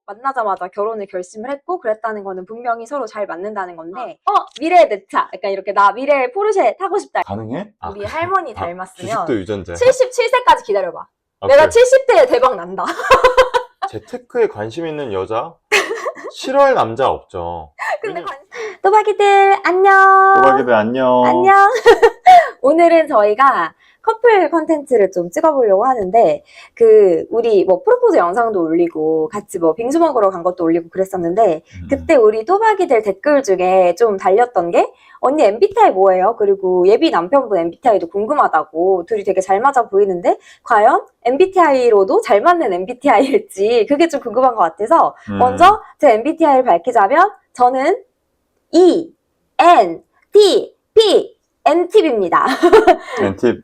만나자마자 결혼을 결심을 했고 그랬다는 거는 분명히 서로 잘 맞는다는 건데 미래의 내 차 약간 이렇게 나 미래의 포르쉐 타고 싶다. 가능해? 우리 할머니 닮았으면 주식도 유전자야? 77세까지 기다려봐. 아, 내가 그래. 70대에 대박 난다. 재테크에 관심 있는 여자? 싫어할 남자 없죠. 근데 또박이들 안녕. 또박이들 안녕. 안녕. 오늘은 저희가 커플 컨텐츠를 좀 찍어보려고 하는데, 우리 뭐 프로포즈 영상도 올리고, 같이 뭐 빙수 먹으러 간 것도 올리고 그랬었는데, 그때 우리 또박이들 댓글 중에 좀 달렸던 게, 언니 MBTI 뭐예요? 그리고 예비 남편분 MBTI도 궁금하다고, 둘이 되게 잘 맞아 보이는데, 과연 MBTI로도 잘 맞는 MBTI일지, 그게 좀 궁금한 것 같아서, 먼저 제 MBTI를 밝히자면, 저는 ENTP,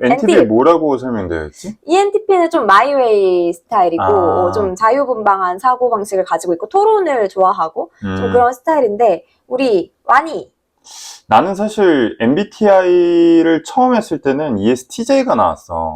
NTP 뭐라고 설명되어 있지? ENTP는 좀 마이웨이 스타일이고 좀 자유분방한 사고방식을 가지고 있고 토론을 좋아하고 좀 그런 스타일인데 우리 와니 나는 사실 MBTI를 처음 했을 때는 ESTJ가 나왔어.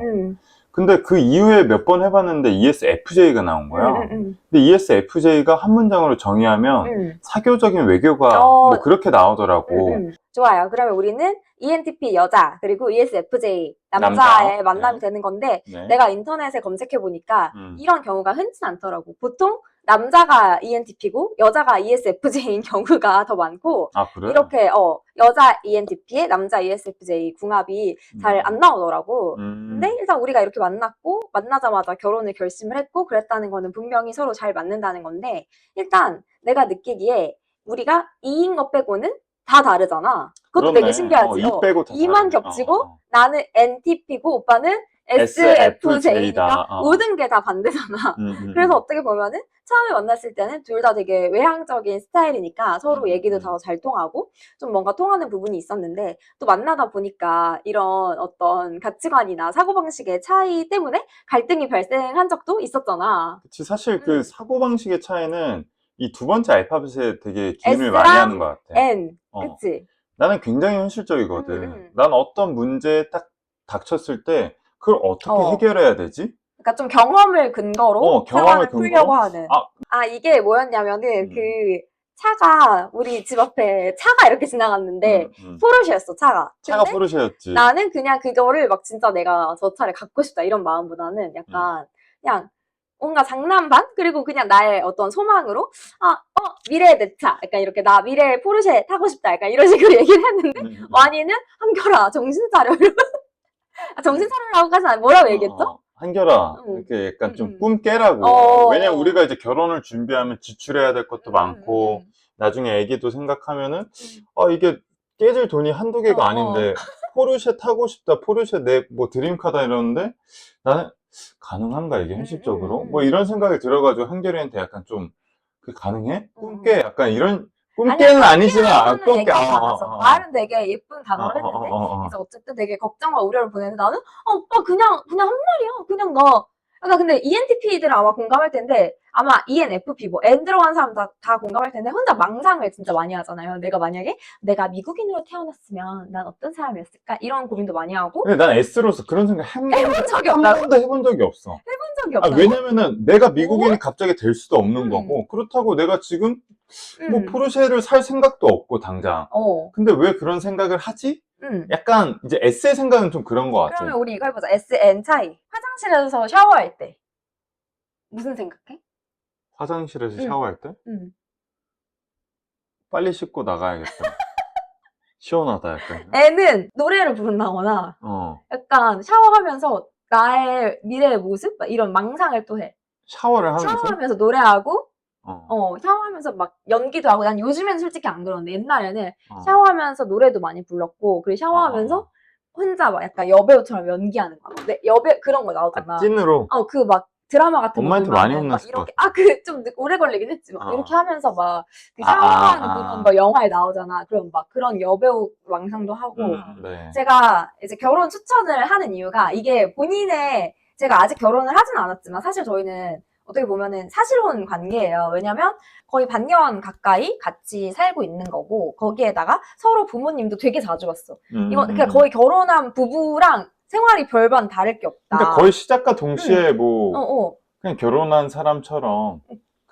근데 그 이후에 몇 번 해봤는데 ESFJ가 나온 거야. 근데 ESFJ가 한 문장으로 정의하면 사교적인 외교가 뭐 그렇게 나오더라고. 좋아요. 그러면 우리는 ENTP 여자 그리고 ESFJ 남자의 만남이 되는 건데 내가 인터넷에 검색해보니까 이런 경우가 흔치 않더라고. 보통 남자가 ENTP고 여자가 ESFJ인 경우가 더 많고 그래? 이렇게 여자 ENTP에 남자 ESFJ 궁합이 잘 안 나오더라고. 근데 일단 우리가 이렇게 만났고 만나자마자 결혼을 결심을 했고 그랬다는 거는 분명히 서로 잘 맞는다는 건데 일단 내가 느끼기에 우리가 2인 것 빼고는 다 다르잖아. 그것도 그렇네. 되게 신기하지. 2 빼고 다 2만 겹치고 나는 NTP고 오빠는 SFJ니까 모든 게 다 반대잖아. 그래서 어떻게 보면은 처음에 만났을 때는 둘 다 되게 외향적인 스타일이니까 서로 얘기도 더 잘 통하고 좀 뭔가 통하는 부분이 있었는데 또 만나다 보니까 이런 어떤 가치관이나 사고방식의 차이 때문에 갈등이 발생한 적도 있었잖아. 그치, 사실 그 사고방식의 차이는 이 두 번째 알파벳에 되게 기인을 S랑 많이 하는 것 같아. N, 그치? 나는 굉장히 현실적이거든. 난 어떤 문제에 딱 닥쳤을 때 그걸 어떻게 해결해야 되지? 그러니까 좀 경험을 근거로 상황을 풀려고 하는. 이게 뭐였냐면은 차가 우리 집 앞에 차가 이렇게 지나갔는데 포르쉐였어 차가. 차가 포르쉐였지. 나는 그냥 그거를 막 진짜 내가 저 차를 갖고 싶다 이런 마음보다는 약간 그냥 뭔가 장난 반? 그리고 그냥 나의 어떤 소망으로 미래의 내 차 약간 이렇게 나 미래의 포르쉐 타고 싶다 약간 이런 식으로 얘기를 했는데 와니는 한결아 정신 차려 정신 차리라고까지는 아니고 뭐라고 얘기했죠? 한결아 이렇게 약간 좀 꿈 깨라고. 왜냐면 우리가 이제 결혼을 준비하면 지출해야 될 것도 많고 나중에 애기도 생각하면은 이게 깨질 돈이 한두 개가 아닌데 포르쉐 타고 싶다, 포르쉐 내 뭐 드림카다 이러는데 나는 가능한가 이게 현실적으로? 뭐 이런 생각이 들어가지고 한결이한테 약간 좀 가능해? 꿈깨? 약간 이런 꿈깨는 아니지만 꿈깨. 말은 되게 예쁜 단어를 했는데 그래서 어쨌든 되게 걱정과 우려를 보내는데 나는 오빠 그냥 한 말이야 그냥 그러니까 근데 ENTP들은 아마 공감할 텐데 아마 ENFP 뭐 N 들어간 사람 다 공감할 텐데 혼자 망상을 진짜 많이 하잖아요. 내가 만약에 내가 미국인으로 태어났으면 난 어떤 사람이었을까 이런 고민도 많이 하고. 근데 난 S로서 그런 생각 해본 적이 없다고? 한 번도 해본 적이 없어. 해본 적이 없다고? 왜냐면은 내가 미국인이 갑자기 될 수도 없는 거고 그렇다고 내가 지금 뭐 포르쉐를 살 생각도 없고 당장. 근데 왜 그런 생각을 하지? 약간 이제 S의 생각은 좀 그런 것 같아. 그러면 우리 이거 해보자. SN 차이. 화장실에서 샤워할 때 무슨 생각해? 화장실에서 샤워할 때? 빨리 씻고 나가야겠다. 시원하다 약간. N은 노래를 부른다거나 약간 샤워하면서 나의 미래의 모습? 막 이런 망상을 또 해. 샤워를 하면서? 샤워하면서 노래하고 샤워하면서 막 연기도 하고 난 요즘에는 솔직히 안 그러는데 옛날에는 샤워하면서 노래도 많이 불렀고 그리고 샤워하면서 혼자 막 약간 여배우처럼 연기하는 거. 여배 그런 거 나오잖아. 찐으로? 그 막 드라마 같은 거 엄마한테 많이 혼났을 것 같아. 좀 오래 걸리긴 했지. 막 이렇게 하면서 막 샤워하는 그런 거 영화에 나오잖아. 그럼 막 그런 여배우 망상도 하고. 제가 이제 결혼 추천을 하는 이유가 이게 제가 아직 결혼을 하진 않았지만 사실 저희는 어떻게 보면은 사실혼 관계예요. 왜냐면 거의 반년 가까이 같이 살고 있는 거고 거기에다가 서로 부모님도 되게 자주 봤어. 그러니까 거의 결혼한 부부랑 생활이 별반 다를 게 없다. 그러니까 거의 시작과 동시에 그냥 결혼한 사람처럼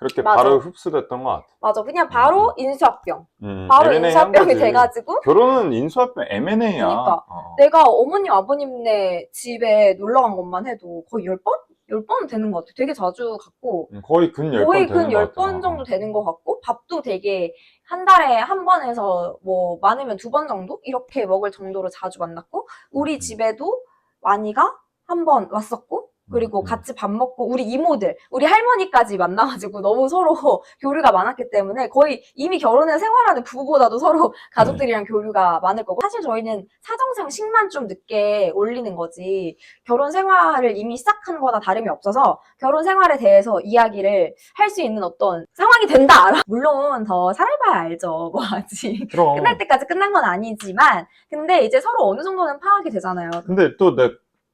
그렇게 맞아. 바로 흡수됐던 것 같아. 맞아. 그냥 바로 인수합병. M&A 바로 한 인수합병이 거지. 돼가지고. 결혼은 인수합병 M&A야. 그러니까. 내가 어머님, 아버님네 집에 놀러 간 것만 해도 거의 10번? 10번 되는 것 같아. 되게 자주 갔고. 거의 근 10번 거의 되는 근 것 같아. 10번 정도 되는 것 같고, 밥도 되게 한 달에 한 번에서 뭐 많으면 2번 정도? 이렇게 먹을 정도로 자주 만났고, 우리 집에도 많이가 한 번 왔었고, 그리고 같이 밥 먹고, 우리 이모들, 우리 할머니까지 만나가지고 너무 서로 교류가 많았기 때문에 거의 이미 결혼을 생활하는 부부보다도 서로 가족들이랑 교류가 많을 거고, 사실 저희는 사정상 식만 좀 늦게 올리는 거지, 결혼 생활을 이미 시작한 거나 다름이 없어서 결혼 생활에 대해서 이야기를 할 수 있는 어떤 상황이 된다 알아. 물론 더 살아봐야 알죠. 뭐 아직 그럼. 끝날 때까지 끝난 건 아니지만, 근데 이제 서로 어느 정도는 파악이 되잖아요. 근데 또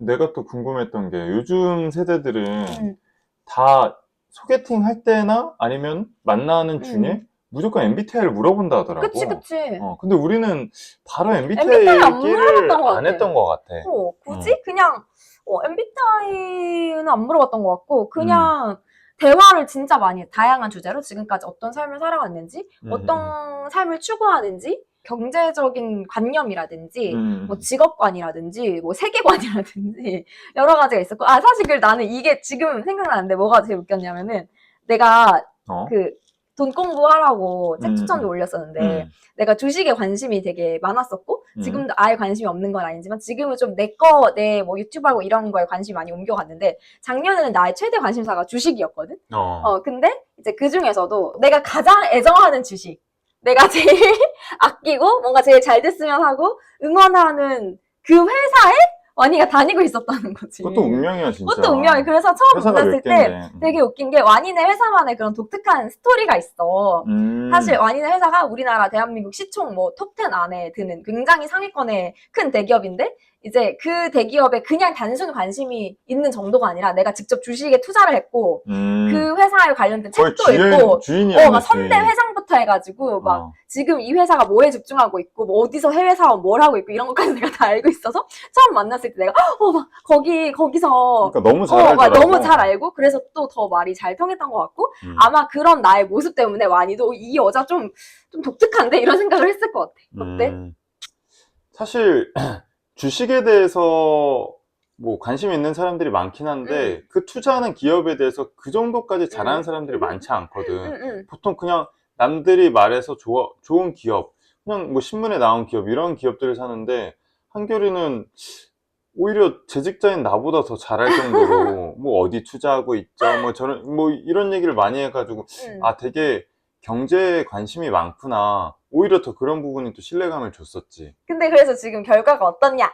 내가 또 궁금했던 게 요즘 세대들은 다 소개팅 할 때나 아니면 만나는 중에 무조건 MBTI를 물어본다 하더라고. 그치. 근데 우리는 바로 MBTI 안 MBTI를 물어봤던 것 안 같아. 했던 것 같아. 굳이? 그냥 MBTI는 안 물어봤던 것 같고, 그냥 대화를 진짜 많이 다양한 주제로 지금까지 어떤 삶을 살아왔는지, 어떤 삶을 추구하는지, 경제적인 관념이라든지, 뭐 직업관이라든지, 뭐 세계관이라든지 여러 가지가 있었고, 사실 나는 이게 지금 생각나는데 뭐가 제일 웃겼냐면은, 내가 그 돈 공부하라고 책 추천도 올렸었는데, 내가 주식에 관심이 되게 많았었고, 지금도 아예 관심이 없는 건 아니지만, 지금은 좀 내 뭐 유튜브하고 이런 거에 관심이 많이 옮겨갔는데, 작년에는 나의 최대 관심사가 주식이었거든? 근데 이제 그 중에서도 내가 가장 애정하는 주식, 내가 제일 아끼고, 뭔가 제일 잘 됐으면 하고, 응원하는 그 회사에 와니가 다니고 있었다는 거지. 그것도 운명이야, 진짜. 그것도 운명이. 그래서 처음 만났을 때 때 되게 웃긴 게, 와니네 회사만의 그런 독특한 스토리가 있어. 사실 와니네 회사가 우리나라 대한민국 시총 뭐 톱10 안에 드는 굉장히 상위권의 큰 대기업인데, 이제 그 대기업에 그냥 단순 관심이 있는 정도가 아니라 내가 직접 주식에 투자를 했고, 그 회사에 관련된 책도 읽고, 막 선대 회장부터 해가지고, 막 지금 이 회사가 뭐에 집중하고 있고, 뭐 어디서 해외 사업 뭘 하고 있고, 이런 것까지 내가 다 알고 있어서, 처음 만났을 때 내가, 막 거기서. 그러니까 너무 잘 알더라고. 너무 잘 알고, 그래서 또 더 말이 잘 통했던 것 같고, 아마 그런 나의 모습 때문에 와니도 이 여자 좀 독특한데? 이런 생각을 했을 것 같아. 어때? 사실, 주식에 대해서 뭐 관심 있는 사람들이 많긴 한데 그 투자하는 기업에 대해서 그 정도까지 잘하는 사람들이 많지 않거든. 보통 그냥 남들이 말해서 좋은 기업, 그냥 뭐 신문에 나온 기업, 이런 기업들을 사는데 한결이는 오히려 재직자인 나보다 더 잘할 정도로 뭐 어디 투자하고 있죠, 뭐 이런 얘기를 많이 해가지고 되게 경제에 관심이 많구나. 오히려 더 그런 부분이 또 신뢰감을 줬었지. 근데 그래서 지금 결과가 어떻냐?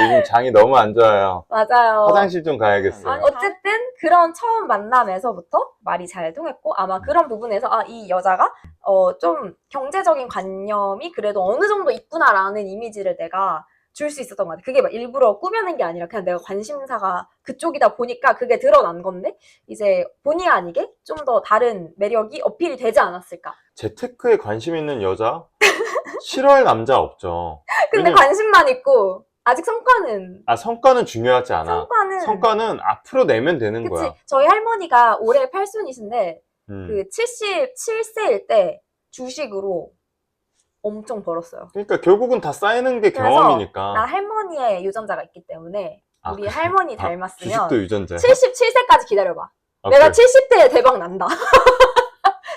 요즘 장이 너무 안 좋아요. 맞아요. 화장실 좀 가야겠어요. 어쨌든 그런 처음 만남에서부터 말이 잘 통했고, 아마 그런 부분에서 이 여자가 좀 경제적인 관념이 그래도 어느 정도 있구나라는 이미지를 내가 줄 수 있었던 것 같아. 그게 막 일부러 꾸며낸 게 아니라 그냥 내가 관심사가 그쪽이다 보니까 그게 드러난 건데, 이제 본의 아니게 좀 더 다른 매력이 어필이 되지 않았을까. 재테크에 관심 있는 여자 싫어할 남자 없죠. 근데 관심만 있고 아직 성과는 성과는 중요하지 않아. 성과는 앞으로 내면 되는 그치. 거야. 저희 할머니가 올해 팔순이신데 그 77세일 때 주식으로 엄청 벌었어요. 그러니까 결국은 다 쌓이는 게 그래서 경험이니까. 나 할머니의 유전자가 있기 때문에 우리 할머니 닮았으면 주식도 유전자야? 77세까지 기다려봐. 내가 70대에 대박 난다.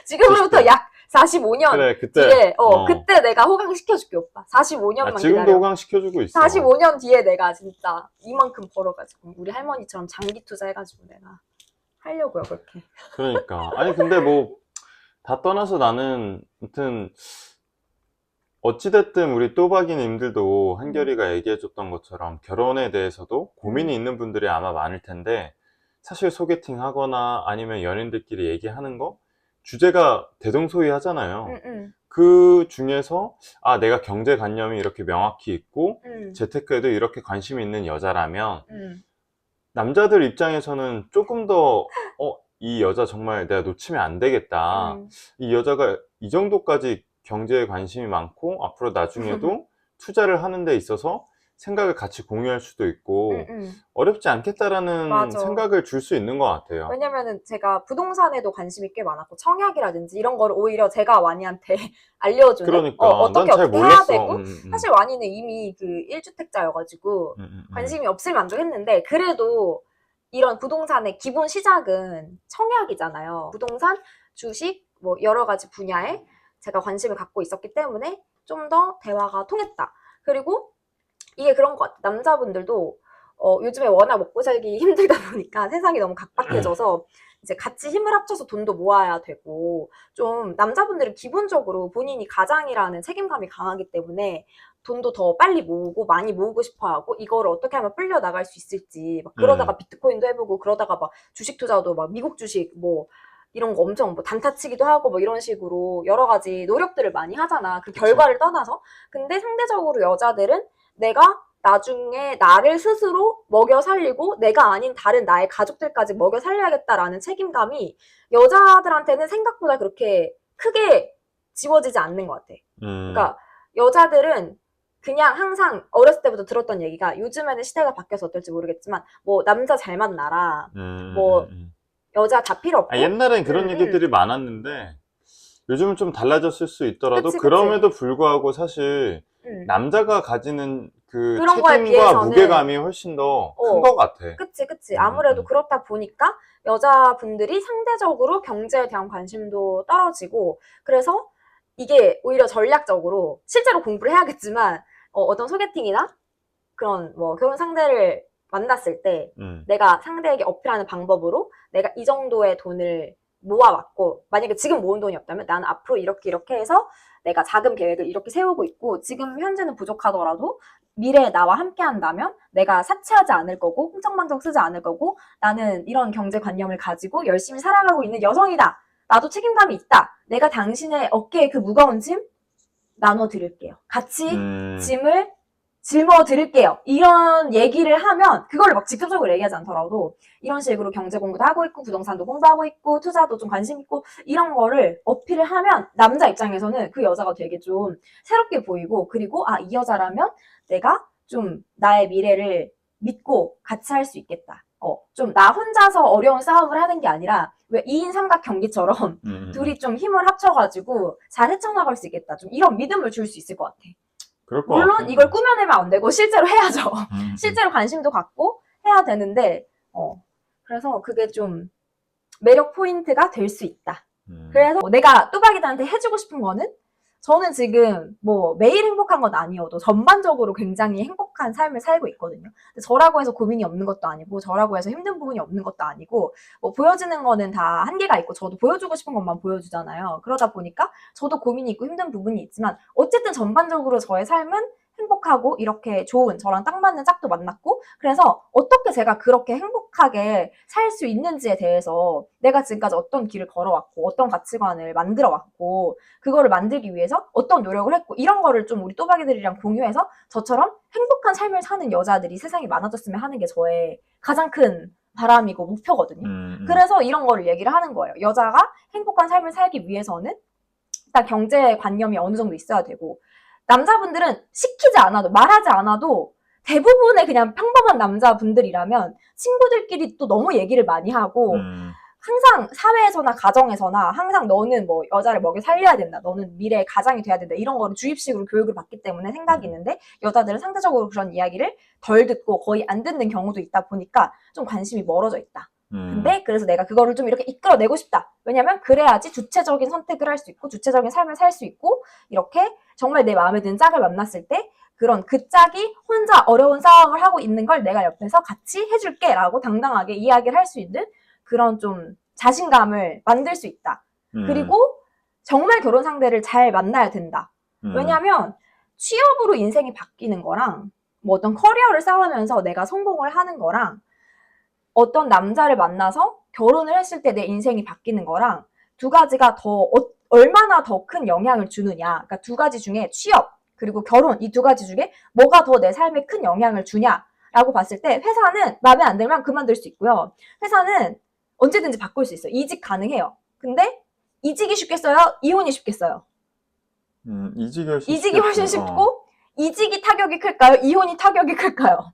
지금으로부터 70대. 약 45년 그래, 그때. 뒤에 그때 내가 호강시켜줄게, 오빠. 45년만 지금도 기다려. 호강시켜주고 있어. 45년 뒤에 내가 진짜 이만큼 벌어가지고 우리 할머니처럼 장기 투자해가지고 내가 하려고요, 그렇게. 그러니까. 아니 근데 뭐 다 떠나서 나는 아무튼 어찌됐든 우리 또박이님들도 한결이가 얘기해줬던 것처럼 결혼에 대해서도 고민이 있는 분들이 아마 많을 텐데, 사실 소개팅 하거나 아니면 연인들끼리 얘기하는 거 주제가 대동소이하잖아요. 그 중에서 내가 경제관념이 이렇게 명확히 있고 재테크에도 이렇게 관심이 있는 여자라면 남자들 입장에서는 조금 더 이 여자 정말 내가 놓치면 안 되겠다. 이 여자가 이 정도까지 경제에 관심이 많고 앞으로 나중에도 투자를 하는 데 있어서 생각을 같이 공유할 수도 있고 응. 어렵지 않겠다라는 맞아. 생각을 줄 수 있는 것 같아요. 왜냐면은 제가 부동산에도 관심이 꽤 많았고 청약이라든지 이런 거를 오히려 제가 와니한테 알려주는 그러니까 어떻게 난 잘 어떻게 해야 몰랐어. 되고 사실 와니는 이미 그 1주택자여가지고 관심이 없을 만도 했는데 그래도 이런 부동산의 기본 시작은 청약이잖아요. 부동산, 주식, 뭐 여러 가지 분야에 제가 관심을 갖고 있었기 때문에 좀 더 대화가 통했다. 그리고 이게 그런 것 같아. 남자분들도 요즘에 워낙 먹고 살기 힘들다 보니까 세상이 너무 각박해져서 이제 같이 힘을 합쳐서 돈도 모아야 되고 좀 남자분들은 기본적으로 본인이 가장이라는 책임감이 강하기 때문에 돈도 더 빨리 모으고 많이 모으고 싶어 하고 이거를 어떻게 하면 불려 나갈 수 있을지 막 그러다가 비트코인도 해보고 그러다가 막 주식 투자도 막 미국 주식 뭐 이런 거 엄청 뭐 단타치기도 하고 뭐 이런 식으로 여러 가지 노력들을 많이 하잖아. 그 결과를 떠나서. 근데 상대적으로 여자들은 내가 나중에 나를 스스로 먹여 살리고 내가 아닌 다른 나의 가족들까지 먹여 살려야겠다라는 책임감이 여자들한테는 생각보다 그렇게 크게 지워지지 않는 것 같아. 그러니까 여자들은 그냥 항상 어렸을 때부터 들었던 얘기가 요즘에는 시대가 바뀌어서 어떨지 모르겠지만 뭐 남자 잘 만나라 뭐 여자 다 필요 없고 옛날엔 그런 얘기들이 많았는데 요즘은 좀 달라졌을 수 있더라도 그치. 그럼에도 불구하고 사실 남자가 가지는 그 그런 거에 책임과 비해서는 무게감이 훨씬 더 큰 것 같아. 그치. 아무래도 그렇다 보니까 여자분들이 상대적으로 경제에 대한 관심도 떨어지고 그래서 이게 오히려 전략적으로 실제로 공부를 해야겠지만 어떤 소개팅이나 그런 뭐 결혼 상대를 만났을 때 내가 상대에게 어필하는 방법으로 내가 이 정도의 돈을 모아왔고 만약에 지금 모은 돈이 없다면 나는 앞으로 이렇게 해서 내가 자금 계획을 이렇게 세우고 있고 지금 현재는 부족하더라도 미래에 나와 함께 한다면 내가 사치하지 않을 거고 흥청망청 쓰지 않을 거고 나는 이런 경제관념을 가지고 열심히 살아가고 있는 여성이다. 나도 책임감이 있다. 내가 당신의 어깨에 그 무거운 짐 나눠드릴게요. 같이 짐을 짊어 드릴게요. 이런 얘기를 하면 그걸 막 직접적으로 얘기하지 않더라도 이런 식으로 경제 공부도 하고 있고 부동산도 공부하고 있고 투자도 좀 관심 있고 이런 거를 어필을 하면 남자 입장에서는 그 여자가 되게 좀 새롭게 보이고 그리고 아, 이 여자라면 내가 좀 나의 미래를 믿고 같이 할 수 있겠다. 좀 나 혼자서 어려운 싸움을 하는 게 아니라 왜 2인 삼각 경기처럼 둘이 좀 힘을 합쳐가지고 잘 헤쳐나갈 수 있겠다. 좀 이런 믿음을 줄 수 있을 것 같아. 물론 이걸 꾸며내면 안 되고 실제로 해야죠. 실제로 관심도 갖고 해야 되는데 그래서 그게 좀 매력 포인트가 될 수 있다. 그래서 내가 뚜벅이들한테 해주고 싶은 거는 저는 지금 뭐 매일 행복한 건 아니어도 전반적으로 굉장히 행복한 삶을 살고 있거든요. 근데 저라고 해서 고민이 없는 것도 아니고 저라고 해서 힘든 부분이 없는 것도 아니고 뭐 보여지는 거는 다 한계가 있고 저도 보여주고 싶은 것만 보여주잖아요. 그러다 보니까 저도 고민이 있고 힘든 부분이 있지만 어쨌든 전반적으로 저의 삶은 행복하고 이렇게 좋은 저랑 딱 맞는 짝도 만났고 그래서 어떻게 제가 그렇게 행복하게 살 수 있는지에 대해서 내가 지금까지 어떤 길을 걸어왔고 어떤 가치관을 만들어왔고 그거를 만들기 위해서 어떤 노력을 했고 이런 거를 좀 우리 또박이들이랑 공유해서 저처럼 행복한 삶을 사는 여자들이 세상에 많아졌으면 하는 게 저의 가장 큰 바람이고 목표거든요. 그래서 이런 거를 얘기를 하는 거예요. 여자가 행복한 삶을 살기 위해서는 일단 경제관념이 어느 정도 있어야 되고 남자분들은 시키지 않아도 말하지 않아도 대부분의 그냥 평범한 남자분들이라면 친구들끼리 또 너무 얘기를 많이 하고 항상 사회에서나 가정에서나 항상 너는 뭐 여자를 먹여 살려야 된다. 너는 미래의 가장이 돼야 된다. 이런 거를 주입식으로 교육을 받기 때문에 생각이 있는데 여자들은 상대적으로 그런 이야기를 덜 듣고 거의 안 듣는 경우도 있다 보니까 좀 관심이 멀어져 있다. 근데 그래서 내가 그거를 좀 이렇게 이끌어내고 싶다. 왜냐면 그래야지 주체적인 선택을 할 수 있고 주체적인 삶을 살 수 있고 이렇게 정말 내 마음에 드는 짝을 만났을 때 그런 그 짝이 혼자 어려운 싸움을 하고 있는 걸 내가 옆에서 같이 해줄게 라고 당당하게 이야기를 할 수 있는 그런 좀 자신감을 만들 수 있다. 그리고 정말 결혼 상대를 잘 만나야 된다. 왜냐면 취업으로 인생이 바뀌는 거랑 뭐 어떤 커리어를 쌓으면서 내가 성공을 하는 거랑 어떤 남자를 만나서 결혼을 했을 때 내 인생이 바뀌는 거랑 두 가지가 얼마나 더 큰 영향을 주느냐. 그러니까 두 가지 중에 취업 그리고 결혼 이 두 가지 중에 뭐가 더 내 삶에 큰 영향을 주냐라고 봤을 때 회사는 마음에 안 들면 그만둘 수 있고요. 회사는 언제든지 바꿀 수 있어요. 이직 가능해요. 근데 이직이 쉽겠어요? 이혼이 쉽겠어요? 이직이 훨씬 쉽고 이직이 타격이 클까요? 이혼이 타격이 클까요?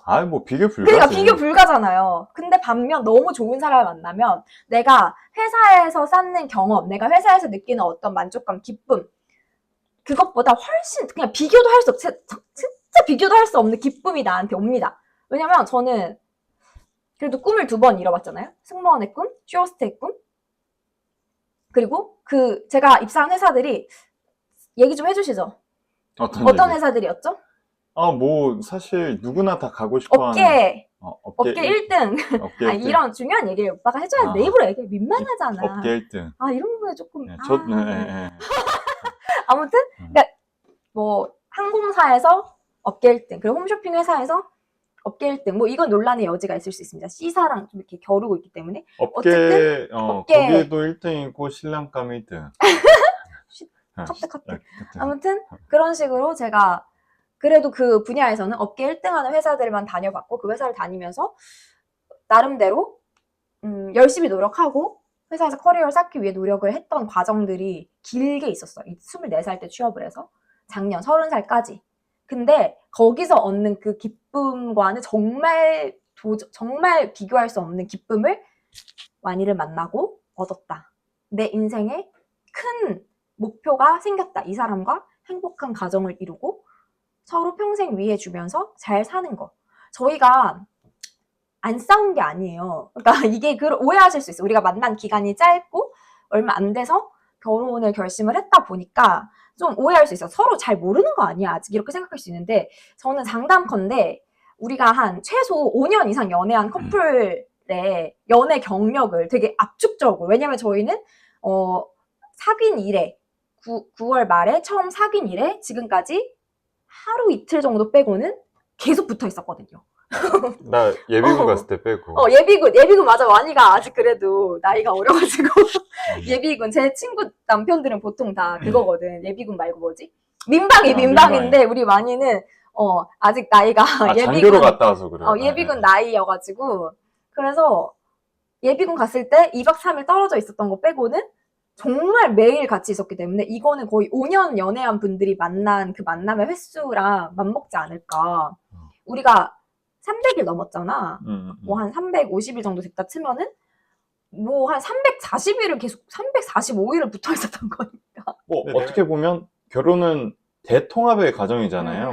아이, 뭐, 비교 불가지. 그러니까 비교 불가잖아요. 근데 반면 너무 좋은 사람을 만나면 내가 회사에서 쌓는 경험, 내가 회사에서 느끼는 어떤 만족감, 기쁨, 그것보다 훨씬 그냥 비교도 할 수 없, 진짜 비교도 할 수 없는 기쁨이 나한테 옵니다. 왜냐면 저는 그래도 꿈을 2번 이뤄봤잖아요. 승무원의 꿈, 쇼호스트의 꿈. 그리고 제가 입사한 회사들이 얘기 좀 해주시죠. 어떤 회사들이었죠? 아, 뭐, 사실 누구나 다 가고 싶어 하는. 업계 1등. 업계 아, 1등. 이런 중요한 얘기를 오빠가 해줘야 내 입으로 얘기해. 민망하잖아. 업계 1등. 아, 이런 부분에 조금. 네, 네. 아무튼, 그러니까 뭐 항공사에서 업계 1등, 그리고 홈쇼핑 회사에서 업계 1등, 뭐 이건 논란의 여지가 있을 수 있습니다. C사랑 좀 이렇게 겨루고 있기 때문에. 업계, 거기도 1등이고 신랑감 1등. 카트. 아무튼 그런 식으로 제가 그래도 그 분야에서는 업계 1등하는 회사들만 다녀봤고, 그 회사를 다니면서 나름대로 열심히 노력하고 회사에서 커리어를 쌓기 위해 노력을 했던 과정들이 길게 있었어요. 24살 때 취업을 해서 작년 30살까지. 근데 거기서 얻는 그 기쁨과는 정말 비교할 수 없는 기쁨을 와니를 만나고 얻었다. 내 인생에 큰 목표가 생겼다. 이 사람과 행복한 가정을 이루고 서로 평생 위해주면서 잘 사는 거. 저희가 안 싸운 게 아니에요. 그러니까 이게 오해하실 수 있어요. 우리가 만난 기간이 짧고 얼마 안 돼서 결혼을 결심을 했다 보니까 좀 오해할 수 있어요. 서로 잘 모르는 거 아니야, 아직, 이렇게 생각할 수 있는데, 저는 장담컨대 우리가 한 최소 5년 이상 연애한 커플의 연애 경력을 되게 압축적으로, 왜냐면 저희는 사귄 이래 9월 말에 처음 사귄 이래 지금까지 하루 이틀 정도 빼고는 계속 붙어 있었거든요. 나 예비군 갔을 때 빼고. 예비군 맞아. 와니가 아직 그래도 나이가 어려가지고 예비군, 제 친구 남편들은 보통 다 그거거든. 예비군 말고 뭐지? 민방인데 우리 와니는 아직 나이가 장교로 갔다 와서 그래. 예비군 나이여가지고, 그래서 예비군 갔을 때 2박 3일 떨어져 있었던 거 빼고는 정말 매일 같이 있었기 때문에 이거는 거의 5년 연애한 분들이 만난 그 만남의 횟수랑 맞먹지 않을까. 우리가 300일 넘었잖아. 뭐 한 350일 정도 됐다 치면은 뭐 한 340일을 계속 345일을 붙어 있었던 거니까. 뭐 어떻게 보면 결혼은 대통합의 과정이잖아요.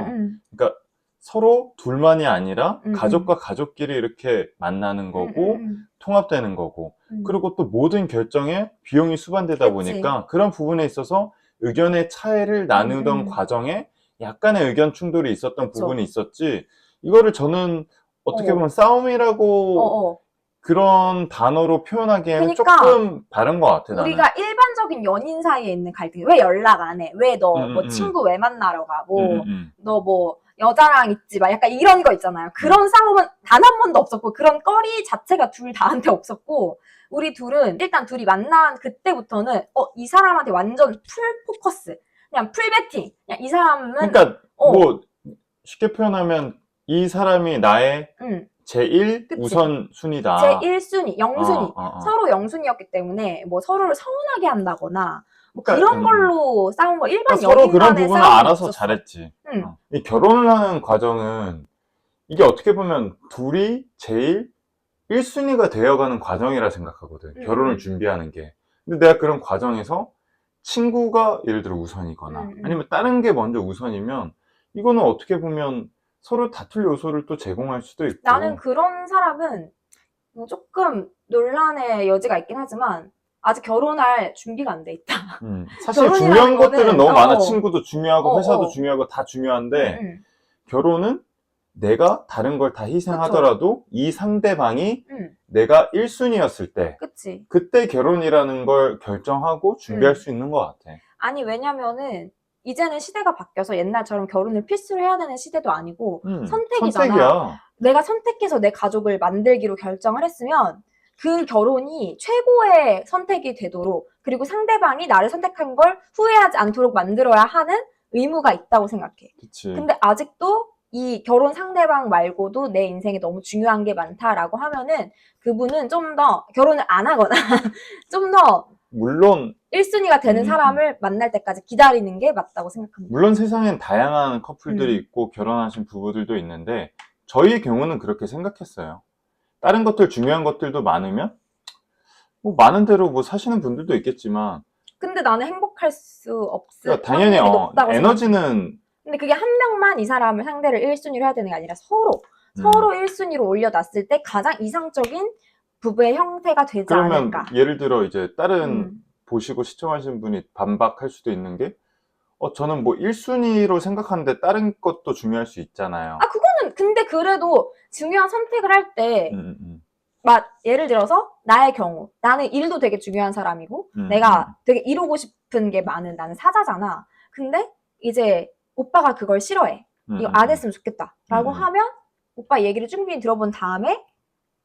그러니까 서로 둘만이 아니라 가족과 가족끼리 이렇게 만나는 거고 통합되는 거고, 그리고 또 모든 결정에 비용이 수반되다 보니까 그런 부분에 있어서 의견의 차이를 나누던 과정에 약간의 의견 충돌이 있었던 부분이 있었지, 이거를 저는 어떻게 보면 싸움이라고 그런 단어로 표현하기에는 그러니까 조금 다른 것 같아, 나는. 우리가 일반적인 연인 사이에 있는 갈등, 왜 연락 안 해? 왜 너 뭐 친구 왜 만나러 가고, 너 뭐 여자랑 있지 마, 약간 이런 거 있잖아요. 그런 싸움은 단 한 번도 없었고, 그런 꺼리 자체가 둘 다한테 없었고, 우리 둘은 일단 둘이 만난 그때부터는 이 사람한테 완전 풀 포커스, 그냥 풀 배팅. 그냥 이 사람은 그러니까 뭐 쉽게 표현하면 이 사람이 나의 제1 우선순위다. 제1순위, 영순위. 서로 영순위였기 때문에 뭐 서로를 서운하게 한다거나 뭐 그런 걸로 싸운 거, 일반 서로 연인 그런 간의 부분을 싸움이 알아서 없었어. 잘했지. 이 결혼을 하는 과정은 이게 어떻게 보면 둘이 제일 1순위가 되어가는 과정이라 생각하거든. 결혼을 준비하는 게. 근데 내가 그런 과정에서 친구가 예를 들어 우선이거나 아니면 다른 게 먼저 우선이면 이거는 어떻게 보면 서로 다툴 요소를 또 제공할 수도 있고. 나는 그런 사람은 뭐 조금 논란의 여지가 있긴 하지만 아직 결혼할 준비가 안 돼 있다. 사실 중요한 것들은 너무 많아. 친구도 중요하고 회사도 중요하고 다 중요한데 결혼은 내가 다른 걸 다 희생하더라도 이 상대방이 내가 1순위였을 때 그때 결혼이라는 걸 결정하고 준비할 수 있는 것 같아. 아니, 왜냐면은 이제는 시대가 바뀌어서 옛날처럼 결혼을 필수로 해야 되는 시대도 아니고 선택이잖아. 선택이야. 내가 선택해서 내 가족을 만들기로 결정을 했으면 그 결혼이 최고의 선택이 되도록, 그리고 상대방이 나를 선택한 걸 후회하지 않도록 만들어야 하는 의무가 있다고 생각해. 그치. 근데 아직도 이 결혼 상대방 말고도 내 인생에 너무 중요한 게 많다라고 하면은 그분은 좀 더 결혼을 안 하거나 좀 더 물론 1순위가 되는 음. 사람을 만날 때까지 기다리는 게 맞다고 생각합니다. 물론 세상엔 다양한 커플들이 있고 결혼하신 부부들도 있는데 저희의 경우는 그렇게 생각했어요. 다른 것들 중요한 것들도 많으면 뭐 많은 대로 뭐 사시는 분들도 있겠지만 근데 나는 행복할 수 없을 그러니까 당연히 확률이 높다고 생각해. 에너지는 근데 그게 한 명만 이 사람을 상대를 1순위로 해야 되는 게 아니라 서로 1순위로 올려놨을 때 가장 이상적인 부부의 형태가 되지 그러면 않을까. 예를 들어 이제 다른 음. 보시고 시청하시는 분이 반박할 수도 있는 게 저는 뭐 1순위로 생각하는데 다른 것도 중요할 수 있잖아요. 아, 그거는 근데 그래도 중요한 선택을 할 때 예를 들어서 나의 경우 나는 일도 되게 중요한 사람이고 내가 되게 이루고 싶은 게 많은 나는 사자잖아. 근데 이제 오빠가 그걸 싫어해. 이거 안 했으면 좋겠다 라고 하면 오빠 얘기를 충분히 들어본 다음에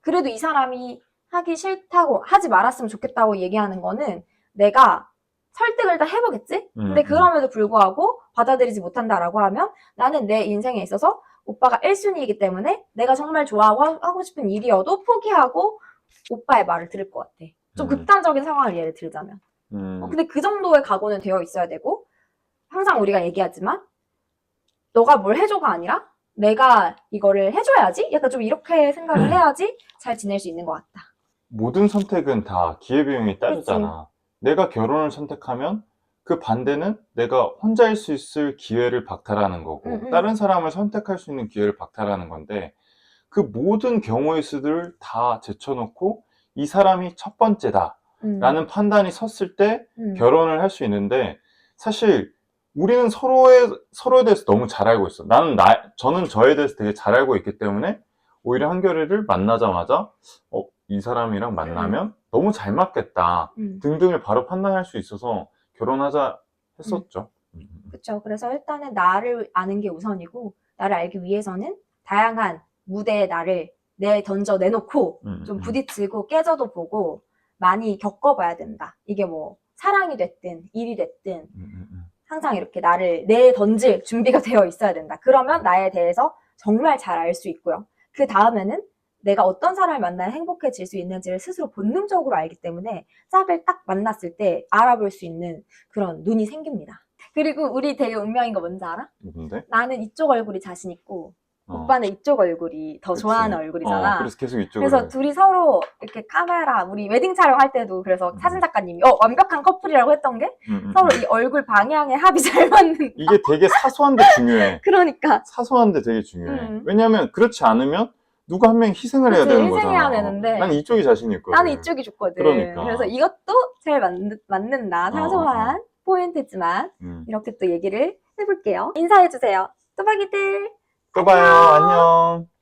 그래도 이 사람이 하기 싫다고 하지 말았으면 좋겠다고 얘기하는 거는 내가 설득을 다 해보겠지? 근데 그럼에도 불구하고 받아들이지 못한다라고 하면 나는 내 인생에 있어서 오빠가 1순위이기 때문에 내가 정말 좋아하고 하고 싶은 일이어도 포기하고 오빠의 말을 들을 것 같아. 좀 극단적인 상황을 예를 들자면. 근데 그 정도의 각오는 되어 있어야 되고 항상 우리가 얘기하지만 너가 뭘 해줘가 아니라 내가 이거를 해줘야지? 약간 좀 이렇게 생각을 해야지 잘 지낼 수 있는 것 같다. 모든 선택은 다 기회비용이 따르잖아. 내가 결혼을 선택하면 그 반대는 내가 혼자일 수 있을 기회를 박탈하는 거고 다른 사람을 선택할 수 있는 기회를 박탈하는 건데 그 모든 경우의 수들을 다 제쳐놓고 이 사람이 첫 번째다 라는 판단이 섰을 때 결혼을 할 수 있는데 사실 우리는 서로에 대해서 너무 잘 알고 있어. 저는 저에 대해서 되게 잘 알고 있기 때문에 오히려 한결이를 만나자마자 이 사람이랑 만나면 너무 잘 맞겠다 등등을 바로 판단할 수 있어서 결혼하자 했었죠. 그렇죠. 그래서 일단은 나를 아는 게 우선이고 나를 알기 위해서는 다양한 무대에 나를 내놓고 좀 부딪히고 깨져도 보고 많이 겪어봐야 된다. 이게 뭐 사랑이 됐든 일이 됐든 항상 이렇게 나를 내던질 준비가 되어 있어야 된다. 그러면 나에 대해서 정말 잘 알 수 있고요. 그 다음에는 내가 어떤 사람을 만나야 행복해질 수 있는지를 스스로 본능적으로 알기 때문에 짝을 딱 만났을 때 알아볼 수 있는 그런 눈이 생깁니다. 그리고 우리 되게 운명인 거 뭔지 알아? 뭔데? 나는 이쪽 얼굴이 자신 있고 오빠는 이쪽 얼굴이 더 좋아하는 얼굴이잖아. 그래서 계속 이쪽으로. 그래서 둘이 서로 이렇게 카메라 우리 웨딩 촬영할 때도 그래서 사진 작가님이 완벽한 커플이라고 했던 게 서로 이 얼굴 방향의 합이 잘 맞는. 이게 되게 사소한데 중요해. 그러니까 사소한데 되게 중요해. 왜냐면 그렇지 않으면 누가 한 명이 희생을 해야 그치, 되는 희생해야 거잖아. 되는데 난 이쪽이 자신 있거든. 나는 이쪽이 좋거든. 그러니까. 그래서 이것도 잘 맞는다. 사소한 포인트지만 이렇게 또 얘기를 해볼게요. 인사해주세요. 또박이들. 또 봐요. 안녕.